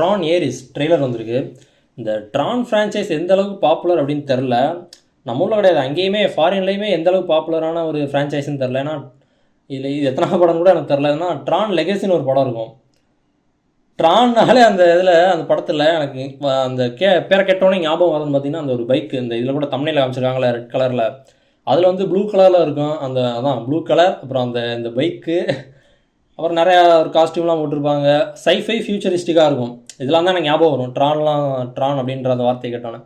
Tran Aries trailer வந்திருக்கு. இந்த Tran franchise எந்த அளவுக்கு பாப்புலர் அப்படின்னு தெரில. நம்ம ஊரில் கிடையாது, அங்கேயுமே ஃபாரின்லேயுமே எந்த அளவுக்கு பாப்புலரான ஒரு ஃப்ரான்ச்சைஸ்ன்னு தெரில. ஏன்னா இதில் இது எத்தனை படம் கூட எனக்கு தெரில. ஏன்னா ட்ரான் லெகசின்னு ஒரு படம் இருக்கும். ட்ரான்னாலே அந்த இதில் அந்த படத்தில் எனக்கு அந்த பேரை கேட்டோன்னே ஞாபகம் வருதுன்னு பார்த்தீங்கன்னா அந்த ஒரு பைக்கு, இந்த இதில் கூட தமிழில் காமிச்சிருக்காங்களே ரெட் கலரில், அதில் வந்து ப்ளூ கலரில் இருக்கும். அதான் ப்ளூ கலர், அப்புறம் இந்த பைக்கு, அப்புறம் நிறையா ஒரு காஸ்டியூம்லாம் போட்டிருப்பாங்க. சைஃபை ஃபியூச்சரிஸ்டிக்காக இருக்கும். இதெல்லாம் தான் எனக்கு ஞாபகம் வரும் ட்ரான் அப்படின்ற அந்த வார்த்தையை கேட்டோன்னே.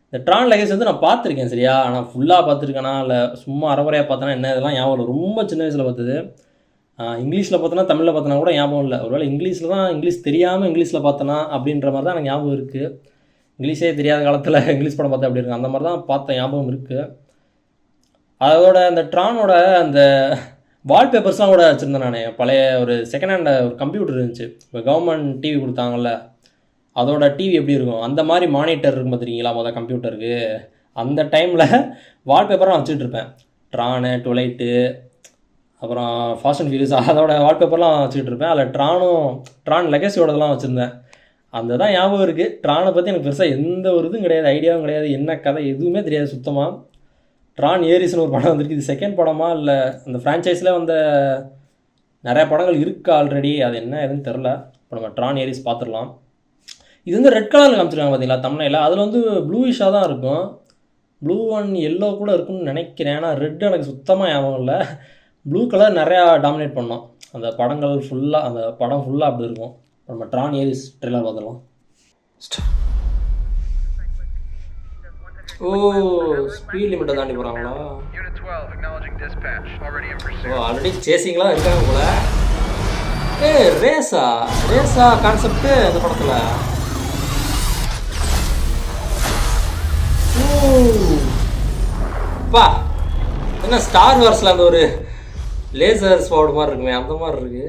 இந்த ட்ரான் லெகசி வந்து நான் பார்த்துருக்கேன் சரியா, ஆனால் ஃபுல்லாக பார்த்துருக்கேனா இல்லை சும்மா அறகுறையாக பார்த்தேன்னா என்ன இதெல்லாம் ஞாபகம் இல்லை. ரொம்ப சின்ன வயசில் பார்த்தது. இங்கிலீஷில் பார்த்தோன்னா தமிழில் பார்த்தனா கூட ஞாபகம் இல்லை. ஒருவேளை இங்கிலீஷ் தெரியாமல் இங்கிலீஷில் பார்த்தனா அப்படின்ற மாதிரி தான் எனக்கு ஞாபகம் இருக்குது. இங்கிலீஷே தெரியாத காலத்தில் இங்கிலீஷ் படம் பார்த்தா அப்படி இருக்குது, அந்த மாதிரி தான் பார்த்த ஞாபகம் இருக்குது. அதோட அந்த ட்ரானோட அந்த வால்பேப்பர்ஸ்லாம் கூட வச்சுருந்தேன் நான். பழைய ஒரு செகண்ட் ஹேண்ட் ஒரு கம்ப்யூட்டர் இருந்துச்சு, இப்போ கவர்மெண்ட் டிவி கொடுத்தாங்கல்ல, அதோட டிவி எப்படி இருக்கும் அந்த மாதிரி மானிட்டர் இருக்கும் பார்த்துருக்கீங்களா மொதல் கம்ப்யூட்டருக்கு. அந்த டைமில் வால்பேப்பர்லாம் வச்சுட்டு இருப்பேன். ட்ரானு, டுவெலைட்டு, அப்புறம் ஃபாஸ்ட் அண்ட் ஃபியூரியஸ், அதோட வால்பேப்பர்லாம் வச்சுக்கிட்டு இருப்பேன். அதில் ட்ரான் லெகசியோடதெல்லாம் வச்சுருந்தேன். அந்த தான் ஞாபகம் இருக்குது. ட்ரானை பற்றி எனக்கு பெருசாக எந்த ஒரு இதுவும் கிடையாது, ஐடியாவும் கிடையாது, என்ன கதை எதுவுமே தெரியாது சுத்தமாக. ட்ரான் ஏரிஸ்னு ஒரு படம் வந்திருக்கு. இது செகண்ட் படமா இல்லை அந்த ஃப்ரான்ச்சைஸில் வந்த நிறையா படங்கள் இருக்குது ஆல்ரெடி, அது என்ன எதுன்னு தெரில. இப்போ நம்ம ட்ரான் ஏரிஸ் பார்த்துடலாம். இது வந்து ரெட் கலரில் காமிச்சிருக்காங்க பார்த்தீங்களா தமிழில். அதில் வந்து ப்ளூயிஷாக தான் இருக்கும், ப்ளூ அண்ட் எல்லோ கூட இருக்குன்னு நினைக்கிறேன். ஏன்னா ரெட் எனக்கு சுத்தமாக ஞாபகம் இல்லை. ப்ளூ கலர் நிறையா டாமினேட் பண்ணோம் அந்த படங்கள் ஃபுல்லாக, அந்த படம் ஃபுல்லாக அப்படி இருக்கும். நம்ம ட்ரான் ஏரிஸ் ட்ரெய்லர் பார்த்துடலாம். ஓ, ஸ்பீட் லிமிட்டை தாண்டி போகிறாங்களா? ஓ, ஆல்ரெடி சேசிங்லாம் இருக்காங்க போல. ரேஸா கான்செப்ட் அந்த படத்தில். பா என்ன ஸ்டார் வார்ஸில் அந்த ஒரு லேசர் ஸ்வாட் மாதிரி இருக்குமே அந்த மாதிரி இருக்கு.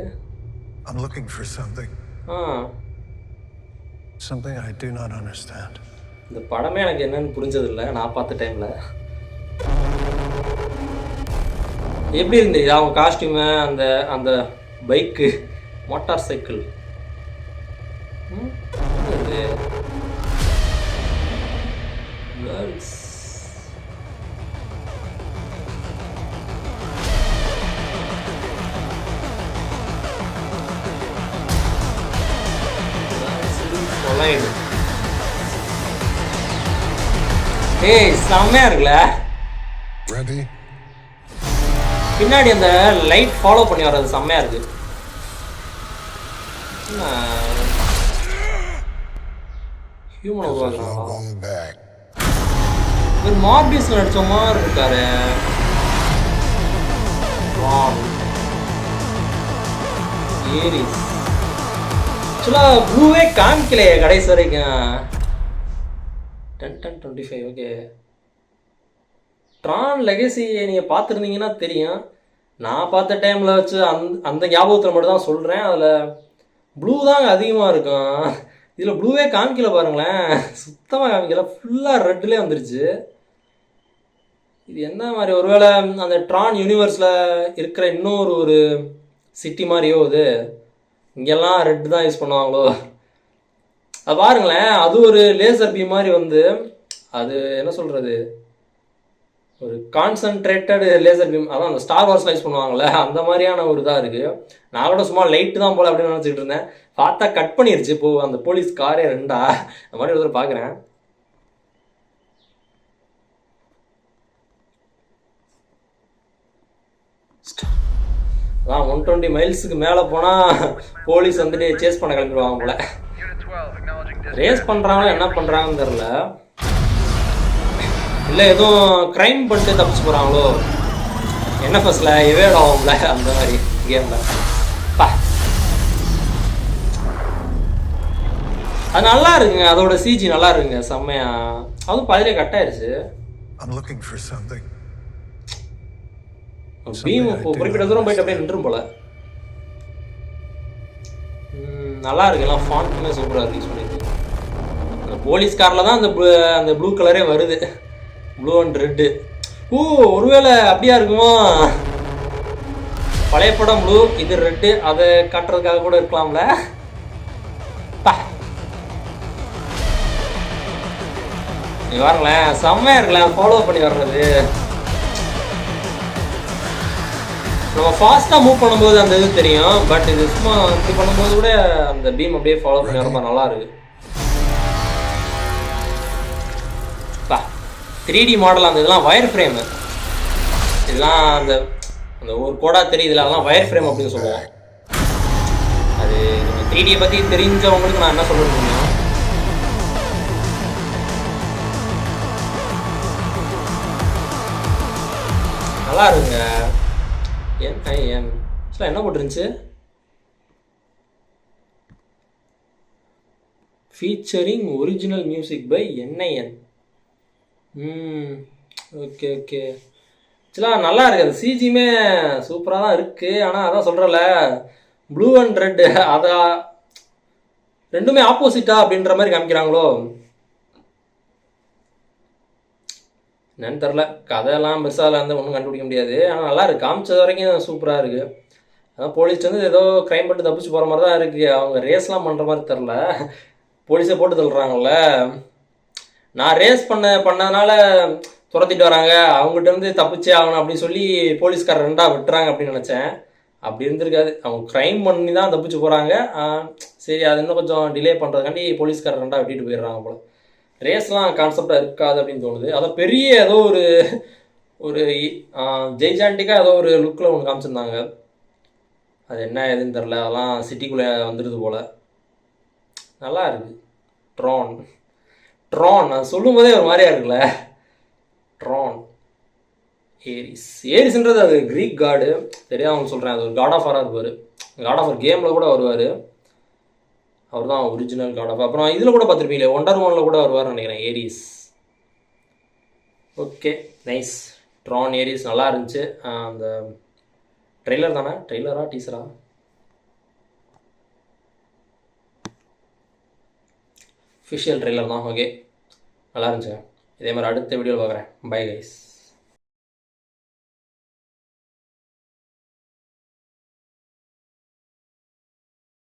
I'm looking for something. Something I do not understand. இந்த படமே எனக்கு என்னன்னு புரிஞ்சதில்லை நான் பார்த்த டைமில். எப்படி இருந்தது அவங்க காஸ்டியூமு, அந்த பைக்கு, மோட்டார் சைக்கிள், ஏய் செம்மையா இருக்குல்ல. பின்னாடி அந்த லைட் ஃபாலோ பண்ணி வர்றது செம்மையா இருக்கு. ஹியூமன் உருவாக்குறாங்க. ஒரு மார்பிஸ்ல நடிச்ச மாதிரி இருக்காரு. ஏரிஸ் ஆக்சுவலா ப்ளூவே காமிக்கலையே கடைசி வரைக்கும். 10/25 ஓகே. ட்ரான் லெகசியை நீங்கள் பார்த்துருந்தீங்கன்னா தெரியும். நான் பார்த்த டைமில் வச்சு அந்த ஞாபகத்தில் மட்டும் தான் சொல்கிறேன். அதில் ப்ளூ தாங்க அதிகமாக இருக்கும். இதில் ப்ளூவே காமிக்கல பாருங்களேன், சுத்தமாக காமிக்கல, ஃபுல்லாக ரெட்லேயே வந்துருச்சு. இது என்ன மாதிரி, ஒருவேளை அந்த ட்ரான் யூனிவர்ஸில் இருக்கிற இன்னொரு சிட்டி மாதிரியோ இது, இங்கெல்லாம் ரெட் தான் யூஸ் பண்ணுவாங்களோ. அது பாருங்களேன், அது ஒரு லேசர் பீம் மாதிரி வந்து, அது என்ன சொல்கிறது, ஒரு கான்சன்ட்ரேட்டட் லேசர் பீம், அதான் அந்த ஸ்டார் வார்ஸ்லாம் யூஸ் பண்ணுவாங்கள்ல அந்த மாதிரியான ஒரு இதாக இருக்குது. நான் கூட சும்மா லைட்டு தான் போல அப்படின்னு நினச்சிக்கிட்டு இருந்தேன். பார்த்தா கட் பண்ணிருச்சு. இப்போ அந்த போலீஸ் காரே ரெண்டா அந்த மாதிரி ஒருத்தர் பார்க்குறேன். அதான் 120 மைல்ஸுக்கு மேலே போனால் போலீஸ் வந்துட்டு சேஸ் பண்ண கிளம்பிடுவாங்க போல. ரேஸ் பண்ணுறாங்களோ என்ன பண்ணுறாங்கன்னு தெரில. இல்லை எதுவும் க்ரைம் பண்ணிட்டு தப்பிச்சு போகிறாங்களோ, என்எஃப்எஸில் எவேட் ஆகும்ல அந்த மாதிரி கேமில். அது நல்லா இருக்குங்க, அதோட சிஜி நல்லா இருக்குங்க செம்மையா. அதுவும் பாதிலே கட் ஆயிடுச்சு. பீம் குறிப்பிட்ட தூரம் போயிட்டு அப்படியே நின்றும் போல. நல்லா இருக்கு, எல்லாம் ஃபாண்ட்டுமே சூப்பராக இருக்கு யூஸ் பண்ணிட்டு. அந்த போலீஸ் காரில் தான் அந்த ப்ளூ கலரே வருது, ப்ளூ அண்ட் ரெட்டு. ஒருவேளை அப்படியா இருக்குமோ, பழைய படம் ப்ளூ, இது ரெட்டு, அதை காட்டுறதுக்காக கூட இருக்கலாம்ல. பாருங்களேன், செம்மையாக இருக்கலாம் ஃபாலோ பண்ணி வர்றது. நம்ம ஃபாஸ்ட்டாக மூவ் பண்ணும்போது அந்த இது தெரியும், பட் இது சும்மா இப்படி பண்ணும்போது கூட அந்த பீம் அப்படியே ஃபாலோ பண்ணி ரொம்ப நல்லா இருக்கு. 3D மாடல் அந்த இதெல்லாம் வயர் ஃப்ரேமு, இதெல்லாம் அந்த அந்த ஒரு கோடா தெரியுதுல, அதெல்லாம் வயர் ஃப்ரேம் அப்படின்னு சொல்லுவோம். அது 3Dயை பற்றி தெரிஞ்சவங்களுக்கு நான் என்ன சொல்ல முடியும். நல்லா இருக்குங்க. NIN என்ன போட்டுருந்துச்சு? Featuring original music by NIN. Okay okay. ஆக்சுவலாக நல்லா இருக்குது, அது சிஜியுமே சூப்பராக தான் இருக்குது. ஆனால் அதான் சொல்கிறல, ப்ளூ அண்ட் ரெட்டு அதை ரெண்டுமே ஆப்போசிட்டா அப்படின்ற மாதிரி காமிக்கிறாங்களோ என்னன்னு தெரில. கதையெல்லாம் பெருசாக வந்து ஒன்றும் கண்டுபிடிக்க முடியாது. ஆனால் நல்லா இருக்குது, காமிச்சது வரைக்கும் சூப்பராக இருக்குது. அதான் போலீஸ் வந்து ஏதோ க்ரைம் பண்ணிட்டு தப்பிச்சு போகிற மாதிரி தான் இருக்குது. அவங்க ரேஸ்லாம் பண்ணுற மாதிரி தெரில, போலீஸை போட்டு தள்ளுறாங்கல்ல. நான் ரேஸ் பண்ணதுனால துரத்திட்டு வராங்க, அவங்ககிட்ட இருந்து தப்பிச்சே ஆகணும் அப்படின்னு சொல்லி போலீஸ்காரர் ரெண்டாக விட்டுறாங்க அப்படின்னு நினச்சேன். அப்படி இருந்திருக்காது, அவங்க க்ரைம் பண்ணி தான் தப்பிச்சு போகிறாங்க. சரி, அது இன்னும் கொஞ்சம் டிலே பண்ணுறதுக்காண்டி போலீஸ்காரர் ரெண்டாக வெட்டிட்டு போயிடுறாங்க போல். ரேஸ்லாம் கான்செப்டாக இருக்காது அப்படின்னு தோணுது. அதான் பெரிய ஏதோ ஒரு ஜெய்ஜாண்டிக்காக ஏதோ ஒரு லுக்கில் ஒன்று காமிச்சிருந்தாங்க. அது என்ன ஏதுன்னு தெரில, அதெல்லாம் சிட்டிக்குள்ளே வந்துடுது போல். நல்லா இருக்குது. ட்ரான் அது சொல்லும் போதே ஒரு மாதிரியா இருக்குல்ல. ட்ரான் ஏரிஸ்ன்றது அது க்ரீக் காடு, தெரியாது அவங்க சொல்கிறேன். அது ஒரு காட் ஆஃப் வாராக இருப்பார். காட் ஆஃப் வார் கேமில் கூட வருவார், அவர் தான் ஒரிஜினல் காட் ஆஃப். அப்புறம் இதில் கூட பார்த்துருப்பீங்களே, ஒண்டர் உமனில் கூட வருவார்னு நினைக்கிறேன், Ares. Okay, nice. Tron Ares நல்லா இருந்துச்சு. அந்த ட்ரெய்லர் தானே, ட்ரெய்லரா டீசரா? அஃபிஷியல் ட்ரெய்லர் தான். ஓகே, நல்லா இருந்துச்சு. இதே மாதிரி அடுத்த வீடியோவில் பார்க்குறேன். Bye guys.